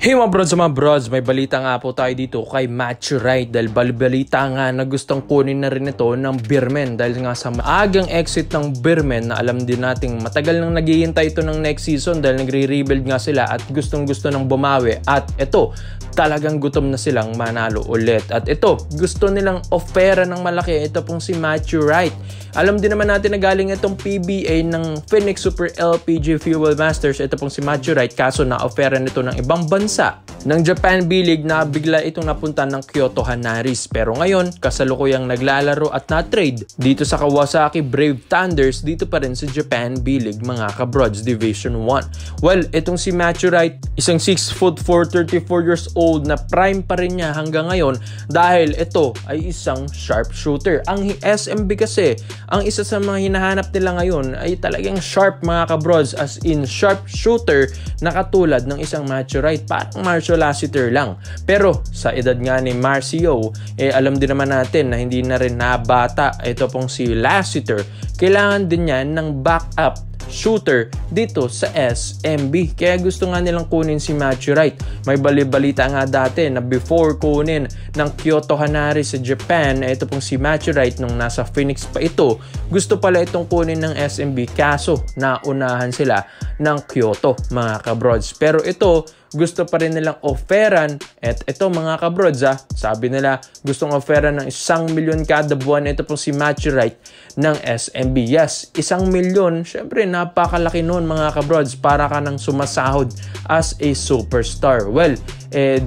Hey mga brods, may balita nga po tayo dito kay Matthew Wright dahil balita nga na gustong kunin na rin ito ng Beermen dahil nga sa maagang exit ng Beermen na alam din nating matagal nang naghihintay ito ng next season dahil nagre-rebuild nga sila at gustong nang bumawi at ito talagang gutom na silang manalo ulit at ito gusto nilang offera ng malaki. Ito pong si Matthew Wright. Alam din naman natin na galing itong PBA ng Phoenix Super LPG Fuel Masters. Ito pong si Matthew Wright kaso na-offera nito ng ibang bansa ng Japan B-League na bigla itong napunta ng Kyoto Hanaris. Pero ngayon, kasalukuyang naglalaro at na-trade dito sa Kawasaki Brave Thunders dito pa rin sa Japan B-League mga kabrods Division 1. Well, itong si Matthew Wright, isang 6'4", 34 years old na prime pa rin niya hanggang ngayon dahil ito ay isang sharpshooter. Ang SMB kasi, ang isa sa mga hinahanap nila ngayon ay talagang sharp mga kabrods as in sharpshooter na katulad ng isang Matthew Wright. Parang Marcio Lassiter lang. Pero sa edad nga ni Marcio, alam din naman natin na hindi na rin nabata ito pong si Lassiter. Kailangan din niya ng backup shooter dito sa SMB. Kaya gusto nga nilang kunin si Matthew Wright. May balita nga dati na before kunin ng Kyoto Hanaris sa Japan, ito pong si Matthew Wright nung nasa Phoenix pa ito, gusto pala itong kunin ng SMB kaso naunahan sila ng Kyoto mga kabrods. Pero ito gusto pa rin nilang offeran at ito mga kabrods sabi nila gustong offeran ng 1 milyon kada buwan. Ito po si Matthew Wright ng SMB. Yes, 1 milyon, syempre napakalaki nun mga kabrods para ka nang sumasahod as a superstar. Well,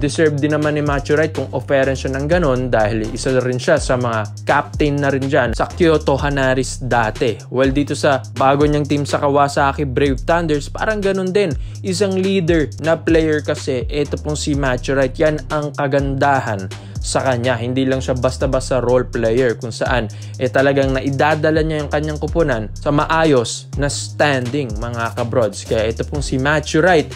deserve din naman ni Matthew Wright kung offeran siya ng ganon dahil isa rin siya sa mga captain na rin dyan sa Kyoto Hanaris dati. Well, dito sa bago niyang team sa Kawasaki Brave Thunders, parang ganon din. Isang leader na player kasi ito pong si Matthew Wright. Yan ang kagandahan sa kanya. Hindi lang siya basta-basta role player kung saan talagang naidadala niya yung kanyang kupunan sa maayos na standing mga kabrods. Kaya ito pong si Matthew Wright,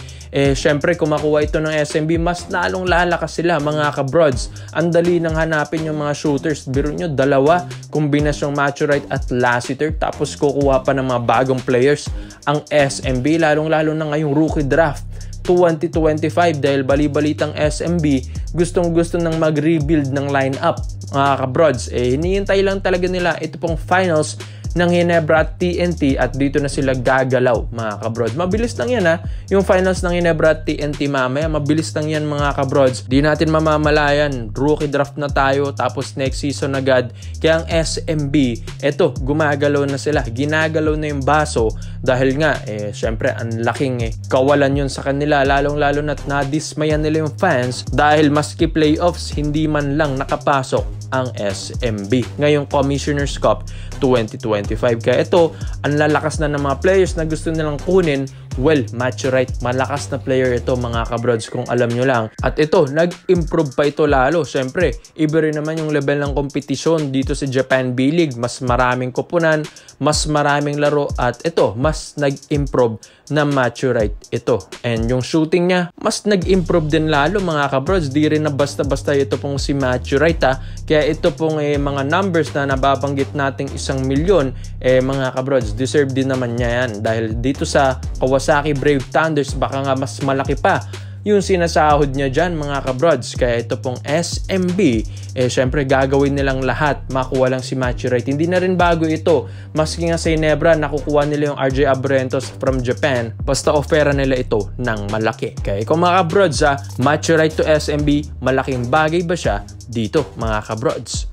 syempre kung makuha ito ng SMB, mas lalong lalakas sila mga kabrods. Ang dali nang hanapin yung mga shooters. Biro nyo, dalawa, kombinasyong Matthew Wright at Lassiter, tapos kukuha pa ng mga bagong players ang SMB, lalong-lalo na ngayong rookie draft 2025 dahil bali-balitang SMB gustong-gusto nang mag-rebuild ng lineup mga kabrods. Hinihintay lang talaga nila ito pong finals ng Ginebra at TNT at dito na sila gagalaw mga kabrods. Mabilis lang yan yung finals ng Ginebra at TNT mamaya, mabilis lang yan mga kabrods. Di natin mamamalayan, rookie draft na tayo tapos next season agad. Kaya ang SMB, eto gumagalaw na sila, ginagalaw na yung baso dahil nga syempre ang laking kawalan yun sa kanila, lalong-lalo na't nadismayan nila yung fans dahil maski playoffs hindi man lang nakapasok ang SMB ngayong Commissioner's Cup 2025. Kaya ito, ang lalakas na ng mga players na gusto nilang kunin. Well, Matthew Wright, malakas na player ito mga kabrods kung alam nyo lang. At ito, nag-improve pa ito lalo. Siyempre, iba rin naman yung level ng kompetisyon dito sa Japan B-League. Mas maraming kupunan, mas maraming laro at ito, mas nag-improve na Matthew Wright ito. And yung shooting niya, mas nag-improve din lalo mga kabrods. Di rin na basta-basta ito pong si Matthew Wright Kaya ito pong mga numbers na nababanggit nating 1 milyon, mga kabrods, deserve din naman niya yan. Dahil dito sa Kawasaki Brave Thunders, baka nga mas malaki pa yung sinasahod niya dyan mga kabrods. Kaya ito pong SMB, syempre gagawin nilang lahat makuha lang si Matthew Wright. Hindi na rin bago ito. Maski nga sa Ginebra, nakukuha nila yung RJ Abrentos from Japan. Basta offera nila ito ng malaki. Kaya kung mga kabrods, Matthew Wright to SMB, malaking bagay ba siya dito mga kabrods?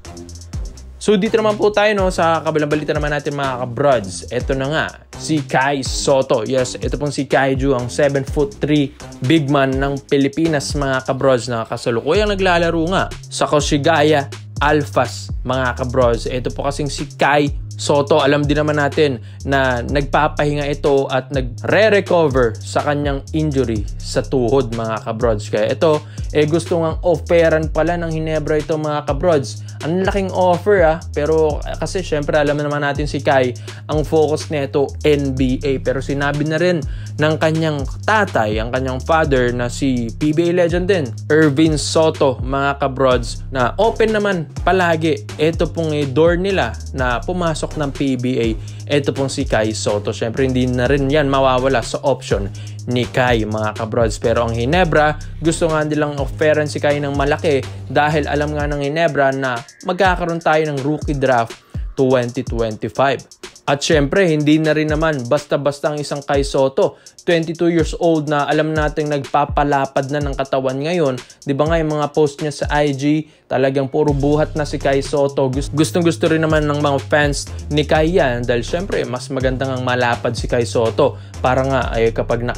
So dito naman po tayo sa kabilang balita naman natin mga kabrods. Ito na nga, si Kai Sotto. Yes, ito pong si Kaiju, ang 7'3" big man ng Pilipinas mga kabrods na kasalukuyang naglalaro nga sa Koshigaya Alphas mga kabrods. Ito po kasing si Kai Sotto, alam din naman natin na nagpapahinga ito at nagre-recover sa kanyang injury sa tuhod mga kabrods. Kaya ito, gusto ngang offeran pala ng Ginebra ito mga kabrods. Ang laking offer pero kasi syempre alam naman natin si Kai, ang focus nito NBA. Pero sinabi na rin ng kanyang tatay, ang kanyang father na si PBA legend din, Ervin Sotto mga kabrods, na open naman palagi ito pong door nila na pumasok ng PBA. Ito pong si Kai Sotto. Syempre hindi na rin yan mawawala sa option ni Kai mga kabrods. Pero ang Ginebra, gusto nga nilang offeran si Kai ng malaki dahil alam nga ng Ginebra na magkakaroon tayo ng rookie draft 2025. At syempre, hindi na rin naman basta-basta ang isang Kai Sotto. 22 years old na alam nating nagpapalapad na ng katawan ngayon. Di ba nga yung mga post niya sa IG, talagang puro buhat na si Kai Sotto. Gustong-gusto rin naman ng mga fans ni Kai yan dahil syempre, mas magandang ang malapad si Kai Sotto. Para nga kapag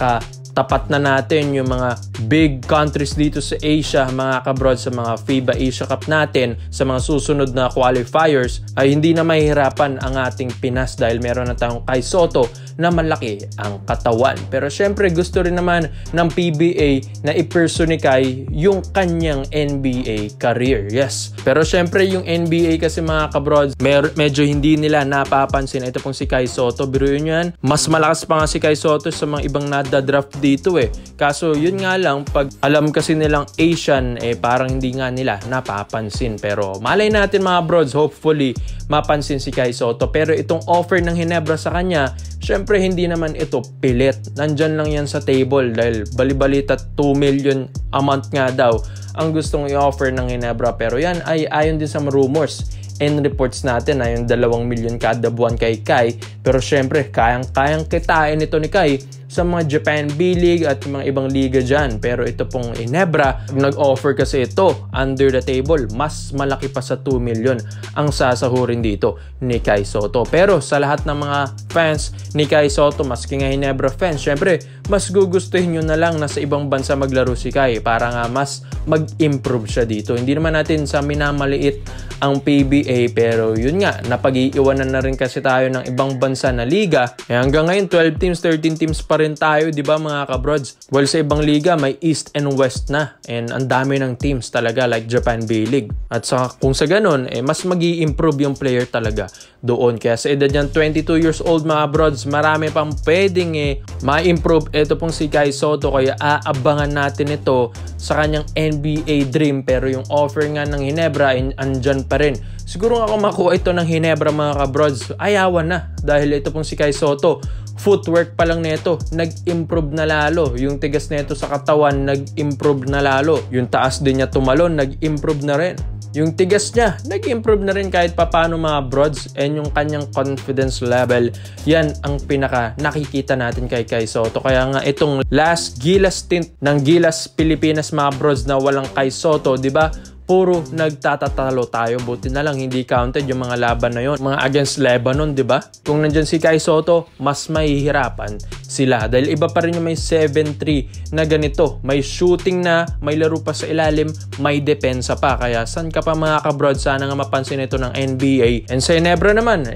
tapat na natin yung mga big countries dito sa Asia, mga kabrods, sa mga FIBA Asia Cup natin, sa mga susunod na qualifiers, ay hindi na mahihirapan ang ating Pinas dahil meron na tayong Kai Sotto na malaki ang katawan. Pero syempre gusto rin naman ng PBA na i-personify yung kanyang NBA career. Yes. Pero syempre yung NBA kasi mga kabrods, medyo hindi nila napapansin. Ito pong si Kai Sotto, biruin nyo yan, mas malakas pa nga si Kai Sotto sa mga ibang nadadraft dito Kaso yun nga lang, pag alam kasi nilang Asian, parang hindi nga nila napapansin. Pero malay natin mga brods, hopefully mapansin si Kai Sotto. Pero itong offer ng Ginebra sa kanya, syempre hindi naman ito pilit. Nandyan lang yan sa table dahil balibalita 2 million a month nga daw ang gustong i-offer ng Ginebra. Pero yan ay ayon din sa rumors and reports natin na yung 2 million kada buwan kay Kai. Pero syempre, kayang kitain ito ni Kai sa mga Japan B-League at mga ibang liga dyan. Pero ito pong Ginebra, nag-offer kasi ito under the table, mas malaki pa sa 2 million ang sasahurin dito ni Kai Sotto. Pero sa lahat ng mga fans ni Kai Sotto, maski nga Ginebra fans, syempre mas gugustuhin nyo na lang na sa ibang bansa maglaro si Kai para nga mas mag-improve siya dito. Hindi naman natin sa minamaliit ang PBA, pero yun nga, napag-iiwanan na rin kasi tayo ng ibang bansa na liga. Hanggang ngayon 12 teams, 13 teams pa rin tayo, di ba mga kabrods? Well, sa ibang liga may East and West na, and ang dami ng teams talaga like Japan B-League. At kung sa ganun, mas mag-i-improve yung player talaga doon. Kaya sa edad niyan 22 years old mga brods, marami pang pwedeng ma-improve ito pong si Kai Sotto. Kaya aabangan natin ito sa kanyang NBA dream. Pero yung offer nga ng Ginebra andyan pa rin. Siguro nga kung makuha ito ng Ginebra mga kabrods, ayawan na. Dahil ito pong si Kai Sotto, footwork pa lang nito, nag-improve na lalo. Yung tigas nito sa katawan, nag-improve na lalo. Yung taas din niya tumalon, nag-improve na rin. Yung tigas niya, nag-improve na rin kahit papano mga brods. And yung kanyang confidence level, yan ang pinaka nakikita natin kay Kai Sotto. Kaya nga itong last Gilas stint ng Gilas Pilipinas mga brods na walang Kai Sotto, di ba? Puro nagtatatalo tayo. Buti na lang hindi counted yung mga laban na yon, mga against Lebanon, di ba? Kung nandyan si Kai Sotto, mas mahihirapan sila. Dahil iba pa rin yung may 7-3 na ganito. May shooting na, may laro pa sa ilalim, may depensa pa. Kaya saan ka pa mga kabrod? Sana nga mapansin ito ng NBA. And sa Ginebra naman,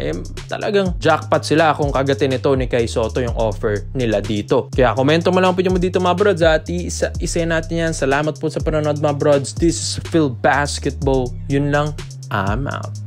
talagang jackpot sila kung kagatin ito ni Kai Sotto yung offer nila dito. Kaya komento mo lang po mo dito mga brods. At isa natin yan. Salamat po sa panonood mga brods. This is Phil Basketball. Yun lang. I'm out.